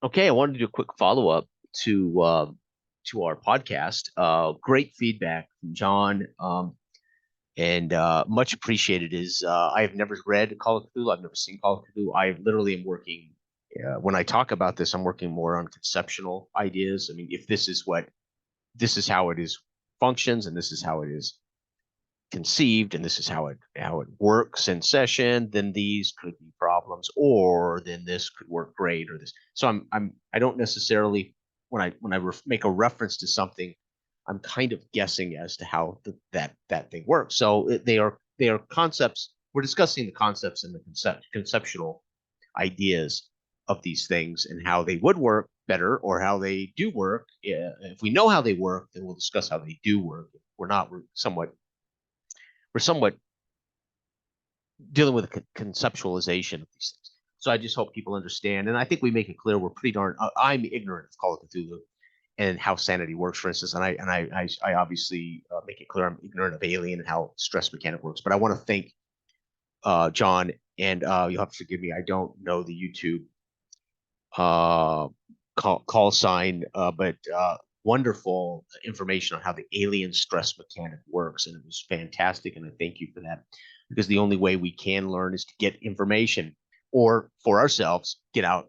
Okay, I wanted to do a quick follow-up to our podcast. Great feedback from John, and much appreciated. Is I have never read Call of Cthulhu. I've never seen Call of Cthulhu. I literally am working. When I talk about this, I'm working more on conceptual ideas. I mean, if this is how it is functions, and this is how it is conceived, and this is how it works in session, then these could be problems, or then this could work great, or this. So I don't necessarily when I make a reference to something, I'm kind of guessing as to how that thing works. So they are concepts. We're discussing the concepts and the conceptual ideas of these things and how they would work better or how they do work. If we know how they work, then we'll discuss how they do work. If we're not, we're somewhat dealing with a conceptualization of these things. So I just hope people understand, and I think we make it clear we're pretty darn. I'm ignorant of Call of Cthulhu and how sanity works, for instance, and I obviously make it clear I'm ignorant of Alien and how stress mechanic works. But I want to thank John, and you'll have to forgive me. I don't know the YouTube uh, call sign, but wonderful information on how the alien stress mechanic works, and it was fantastic. And I thank you for that, because the only way we can learn is to get information, or for ourselves, get out.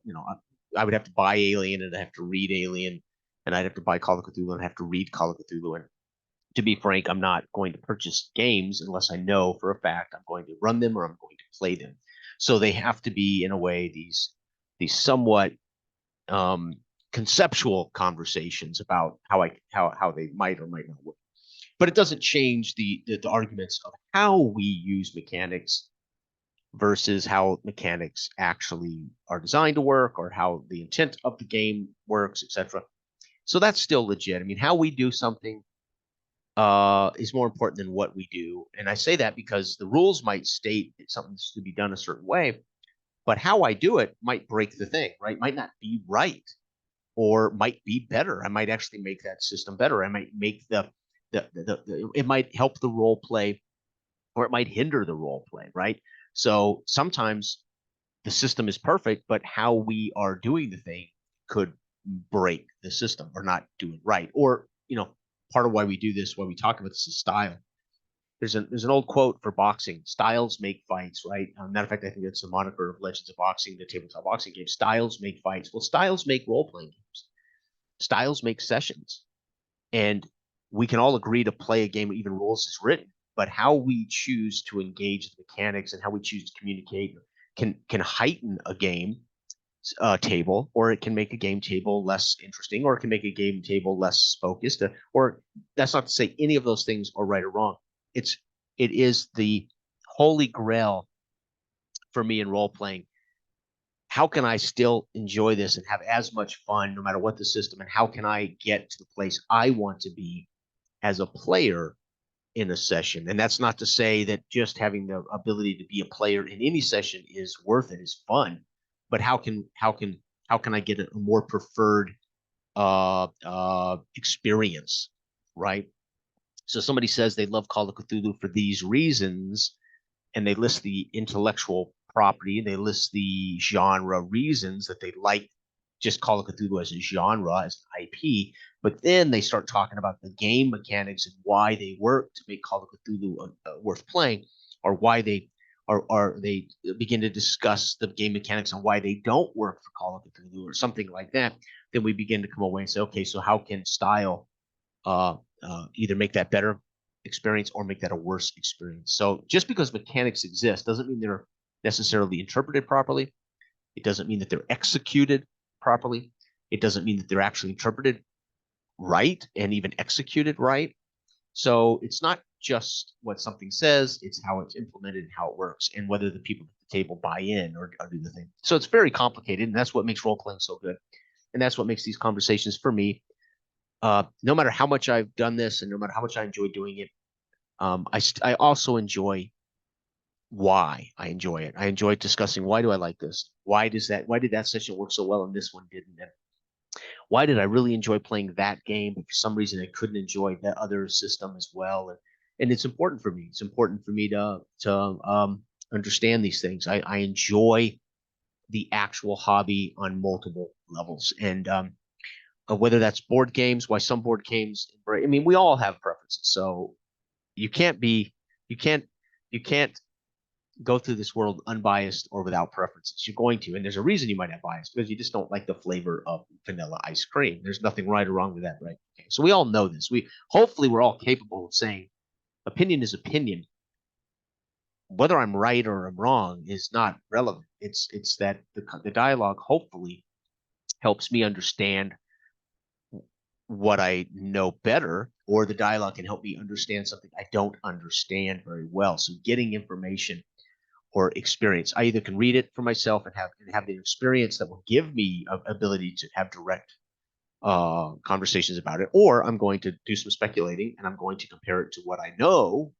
I would have to buy Alien, and I have to read Alien, and I'd have to buy Call of Cthulhu, and I have to read Call of Cthulhu. And to be frank, I'm not going to purchase games unless I know for a fact I'm going to run them or I'm going to play them. So they have to be, in a way, these somewhat um, conceptual conversations about how they might or might not work. But it doesn't change the arguments of how we use mechanics versus how mechanics actually are designed to work, or how the intent of the game works, etc. So that's still legit. I mean, how we do something is more important than what we do. And I say that because the rules might state something's to be done a certain way, but how I do it might break the thing, right? Might not be right, or might be better. I might actually make that system better. I might make it might help the role play, or it might hinder the role play, right? So sometimes the system is perfect, but how we are doing the thing could break the system or not do it right. Or, part of why we do this, why we talk about this, is style. There's an old quote for boxing: styles make fights, right? Matter of fact, I think it's a moniker of Legends of Boxing, the tabletop boxing game. Styles make fights. Well, styles make role playing games. Styles make sessions, and we can all agree to play a game, even rules is written. But how we choose to engage the mechanics and how we choose to communicate can heighten a game table, or it can make a game table less interesting, or it can make a game table less focused. Or that's not to say any of those things are right or wrong. It's it is the holy grail for me in role playing. How can I still enjoy this and have as much fun no matter what the system? And how can I get to the place I want to be as a player in a session? And that's not to say that just having the ability to be a player in any session is worth it, is fun. But how can I get a more preferred experience, right? So somebody says they love Call of Cthulhu for these reasons, and they list the intellectual property, and they list the genre reasons that they like just Call of Cthulhu as a genre, as an IP. But then they start talking about the game mechanics and why they work to make Call of Cthulhu worth playing, or why they begin to discuss the game mechanics and why they don't work for Call of Cthulhu, or something like that. Then we begin to come away and say, okay, so how can style either make that better experience or make that a worse experience? So just because mechanics exist doesn't mean they're necessarily interpreted properly. It doesn't mean that they're executed properly. It doesn't mean that they're actually interpreted right and even executed right. So it's not just what something says, it's how it's implemented and how it works, and whether the people at the table buy in or do the thing. So it's very complicated, and that's what makes role playing so good. And that's what makes these conversations, for me, no matter how much I've done this and no matter how much I enjoy doing it, I also enjoy why I enjoy it. I enjoy discussing, why do I like this? Why did that session work so well and this one didn't? And why did I really enjoy playing that game, but for some reason I couldn't enjoy that other system as well? And it's important for me. It's important for me to understand these things. I enjoy the actual hobby on multiple levels. And whether that's board games, why some board games, I mean, we all have preferences. So you can't be, you can't, you can't go through this world unbiased or without preferences. You're going to, and there's a reason you might have bias because you just don't like the flavor of vanilla ice cream. There's nothing right or wrong with that, right? Okay, so we all know this. We hopefully we're all capable of saying opinion is opinion. Whether I'm right or I'm wrong is not relevant. It's that the dialogue hopefully helps me understand what I know better, or the dialogue can help me understand something I don't understand very well. So getting information or experience, I either can read it for myself and have the experience that will give me a ability to have direct conversations about it, or I'm going to do some speculating and I'm going to compare it to what I know,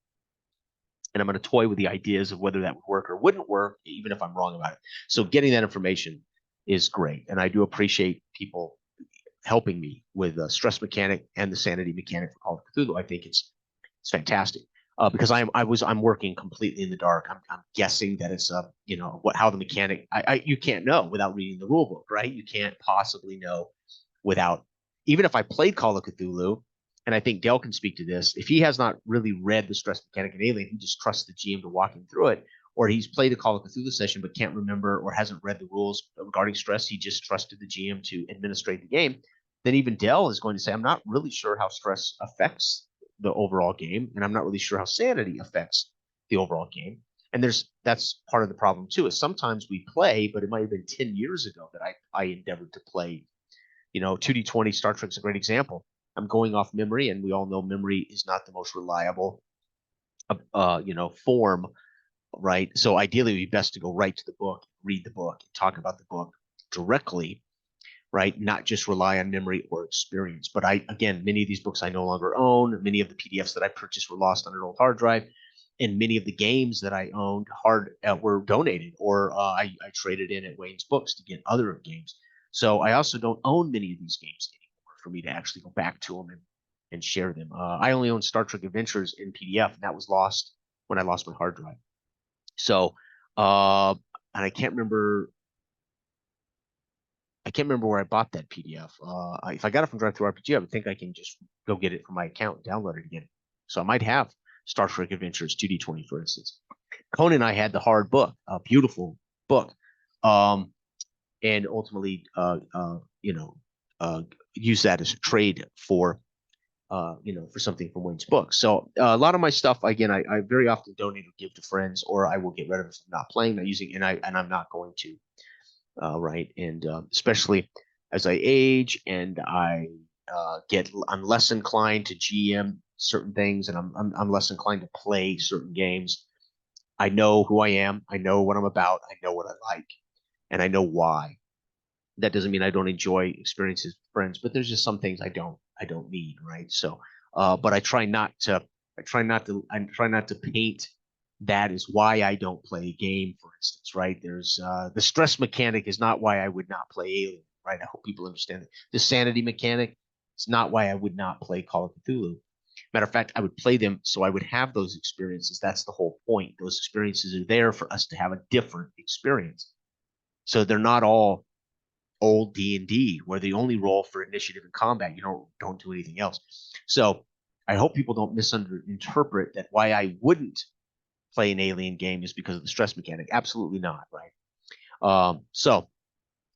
and I'm going to toy with the ideas of whether that would work or wouldn't work, even if I'm wrong about it. So getting that information is great, and I do appreciate people helping me with the stress mechanic and the sanity mechanic for Call of Cthulhu. I think it's fantastic because I'm working completely in the dark. I'm guessing that it's how the mechanic. You can't know without reading the rule book, right? You can't possibly know without, even if I played Call of Cthulhu, and I think Dale can speak to this. If he has not really read the stress mechanic in Alien, he just trusts the GM to walk him through it, or he's played a Call of Cthulhu session but can't remember or hasn't read the rules regarding stress. He just trusted the GM to administrate the game. Then even Dell is going to say, I'm not really sure how stress affects the overall game, and I'm not really sure how sanity affects the overall game. And that's part of the problem too, is sometimes we play, but it might have been 10 years ago that I endeavored to play. 2D20 Star Trek's a great example. I'm going off memory, and we all know memory is not the most reliable form, right? So ideally, it would be best to go right to the book, read the book, talk about the book directly, right? Not just rely on memory or experience. But again, many of these books I no longer own. Many of the PDFs that I purchased were lost on an old hard drive, and many of the games that I owned were donated, or I traded in at Wayne's Books to get other games. So I also don't own many of these games anymore for me to actually go back to them and share them. I only own Star Trek Adventures in PDF, and that was lost when I lost my hard drive. So, and I can't remember where I bought that PDF. If I got it from Drive-Thru RPG, I would think I can just go get it from my account and download it again. So I might have Star Trek Adventures 2D20, for instance. Conan and I had the hard book, a beautiful book, and ultimately, use that as a trade for something from Wayne's book. So a lot of my stuff, again, I very often donate or give to friends, or I will get rid of it if I'm not playing, not using, and I'm not going to. Right, and especially as I age and I'm less inclined to GM certain things, and I'm less inclined to play certain games. I know who I am. I know what I'm about. I know what I like, and I know why. That doesn't mean I don't enjoy experiences with friends, but there's just some things I don't need, right? So, but I try not to paint that is why I don't play a game, for instance, right? There's the stress mechanic is not why I would not play Alien, right? I hope people understand that. The sanity mechanic is not why I would not play Call of Cthulhu. Matter of fact, I would play them so I would have those experiences. That's the whole point. Those experiences are there for us to have a different experience. So they're not all old D&D where the only roll for initiative and combat. You don't do anything else. So I hope people don't misinterpret that why I wouldn't play an Alien game is because of the stress mechanic. Absolutely not, right?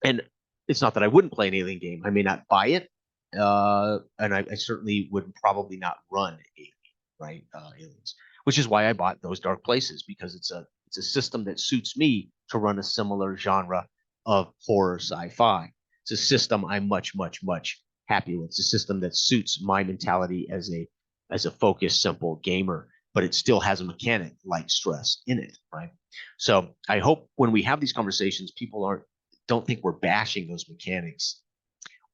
And it's not that I wouldn't play an Alien game. I may not buy it, and I certainly would probably not run Alien, right? Aliens, which is why I bought Those Dark Places, because it's a system that suits me to run a similar genre of horror sci-fi. It's a system I'm much, much, much happy with. It's a system that suits my mentality as a focused, simple gamer, but it still has a mechanic like stress in it, right? So I hope when we have these conversations, people don't think we're bashing those mechanics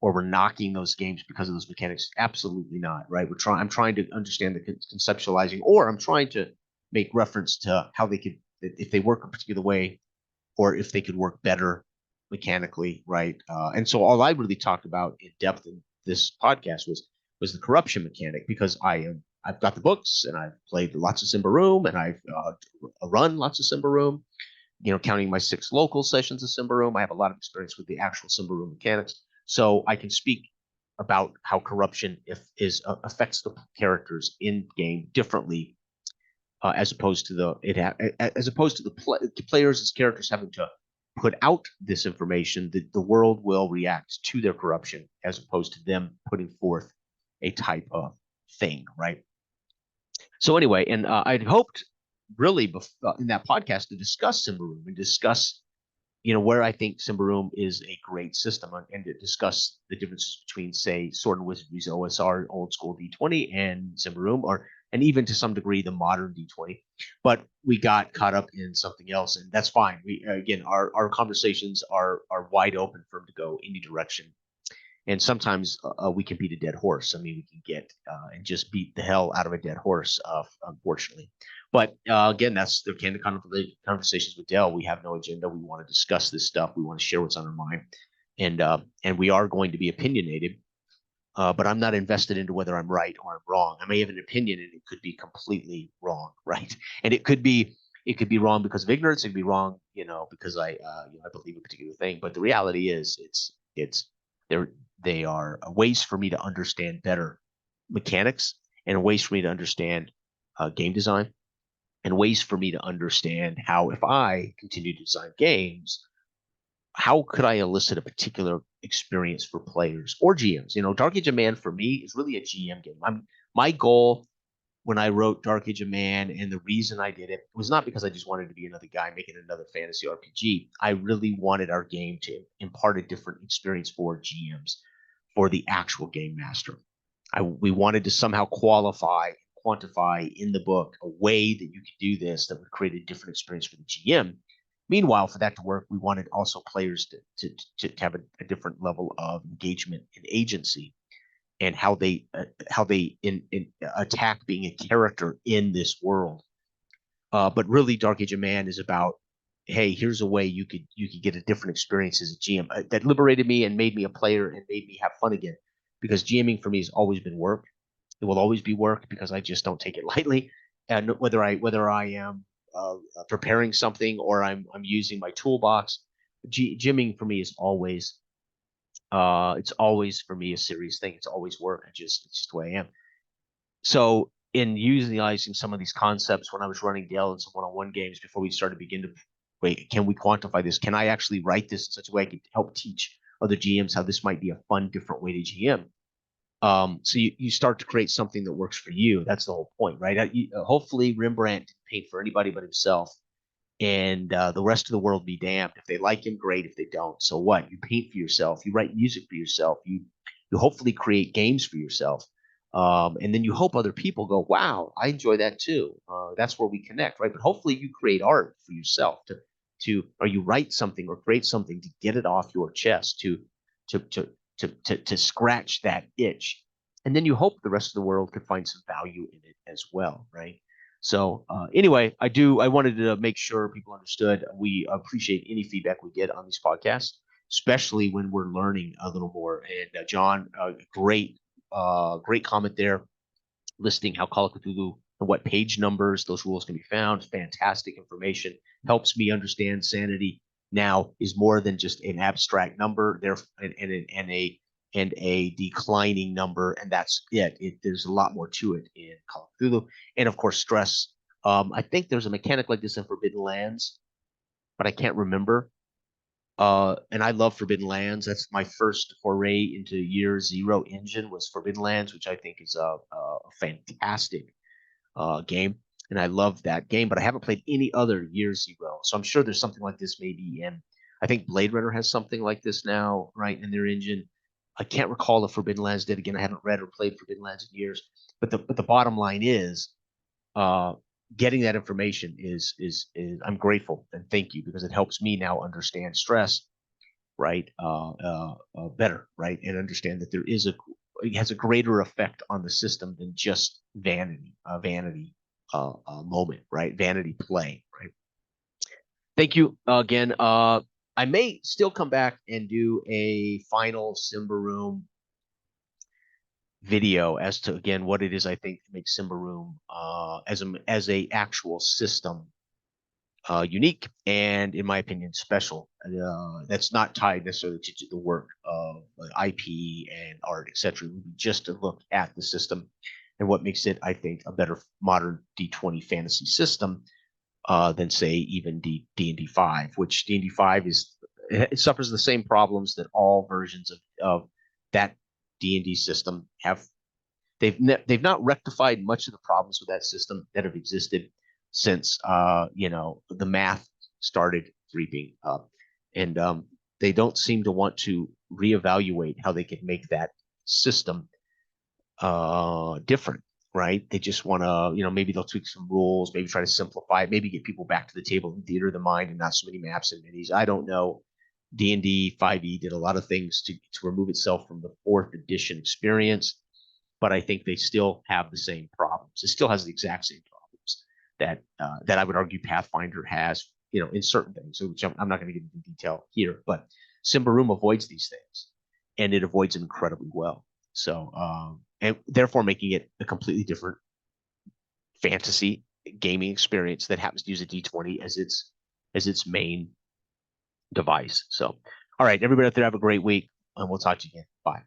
or we're knocking those games because of those mechanics. Absolutely not, right? I'm trying to understand the conceptualizing, or I'm trying to make reference to how they could, if they work a particular way, or if they could work better mechanically, right? And so all I really talked about in depth in this podcast was the corruption mechanic, because I've got the books and I've played lots of Simba Room, and I've run lots of Simba Room, counting my 6 local sessions of Simba Room, I have a lot of experience with the actual Simba Room mechanics, so I can speak about how corruption affects the characters in game differently, as opposed to the players as characters having to put out this information. The world will react to their corruption as opposed to them putting forth a type of thing, right? So anyway, and I'd hoped really in that podcast to discuss Simba Room and discuss where I think Simba Room is a great system, and to discuss the differences between, say, Sword and Wizardry's OSR, old school D20, and Simba Room, and even to some degree the modern D20. But we got caught up in something else, and that's fine. We again, our conversations are wide open for them to go any direction, and sometimes we can beat a dead horse. I mean, we can get and just beat the hell out of a dead horse, unfortunately. But again, that's the kind of conversations with Dell. We have no agenda. We want to discuss this stuff. We want to share what's on our mind, and we are going to be opinionated. But I'm not invested into whether I'm right or I'm wrong. I may have an opinion, and it could be completely wrong, right? And it could be wrong because of ignorance. It could be wrong, because I believe a particular thing. But the reality is, it's they are ways for me to understand better mechanics, and ways for me to understand game design, and ways for me to understand how, if I continue to design games, how could I elicit a particular experience for players or GMs? Dark Age of Man for me is really a GM game. My goal when I wrote Dark Age of Man, and the reason I did it was not because I just wanted to be another guy making another fantasy RPG. I really wanted our game to impart a different experience for GMs, for the actual game master. We wanted to somehow quantify in the book a way that you could do this that would create a different experience for the GM. Meanwhile, for that to work, we wanted also players to have a different level of engagement and agency, and how they attack being a character in this world. But really, Dark Age of Man is about, hey, here's a way you could get a different experience as a GM that liberated me and made me a player and made me have fun again. Because GMing for me has always been work. It will always be work because I just don't take it lightly. And whether I am preparing something or I'm using my toolbox, GMing for me is always it's always for me a serious thing. It's always work. It's just the way I am. So in utilizing some of these concepts when I was running Dale and some one-on-one games before we started begin to wait, can we quantify this? Can I actually write this in such a way I can help teach other GMs how this might be a fun, different way to GM? So you start to create something that works for you. That's the whole point, right? Hopefully Rembrandt didn't paint for anybody but himself, and the rest of the world be damned. If they like him, great. If they don't, so what? You paint for yourself. You write music for yourself. You hopefully create games for yourself, and then you hope other people go, "Wow, I enjoy that too." That's where we connect, right? But hopefully you create art for yourself or you write something or create something to get it off your chest to to to scratch that itch, and then you hope the rest of the world could find some value in it as well, right? So anyway, I wanted to make sure people understood. We appreciate any feedback we get on these podcasts, especially when we're learning a little more. And John, great comment there, listing how Call of Cthulhu and what page numbers those rules can be found. Fantastic information. Helps me understand Sanity now is more than just an abstract number there and a declining number, and that's it. There's a lot more to it in Call of Cthulhu, and of course stress. I think there's a mechanic like this in Forbidden Lands, but I can't remember. And I love Forbidden Lands. That's my first foray into Year Zero engine was Forbidden Lands, which I think is a fantastic game, and I love that game. But I haven't played any other Year Zero, so I'm sure there's something like this maybe in. I think Blade Runner has something like this now, right, in their engine. I can't recall if Forbidden Lands did. Again, I haven't read or played Forbidden Lands in years. But the bottom line is, uh, getting that information is I'm grateful and thank you, because it helps me now understand stress, right, better, right, and understand that it has a greater effect on the system than just vanity moment, right, vanity play, right. Thank you again. I may still come back and do a final Simba Room video as to, again, what it is I think makes Simba Room as a actual system unique and, in my opinion, special. That's not tied necessarily to the work of IP and art, etc. Just to look at the system and what makes it, I think, a better modern D20 fantasy system than, say, even D&D 5, which D&D 5 it suffers the same problems that all versions of that D&D system have. They've not rectified much of the problems with that system that have existed since the math started creeping up, and they don't seem to want to reevaluate how they can make that system different. Right? They just want to, maybe they'll tweak some rules, maybe try to simplify it, maybe get people back to the table in theater of the mind and not so many maps and minis. I don't know. D&D 5e did a lot of things to remove itself from the fourth edition experience, but I think they still have the same problems. It still has the exact same problems that I would argue Pathfinder has, in certain things, which I'm not going to get into detail here. But Symbaroum avoids these things, and it avoids them incredibly well. So, and therefore making it a completely different fantasy gaming experience that happens to use a D20 as its main device. So, all right, everybody out there, have a great week, and we'll talk to you again. Bye.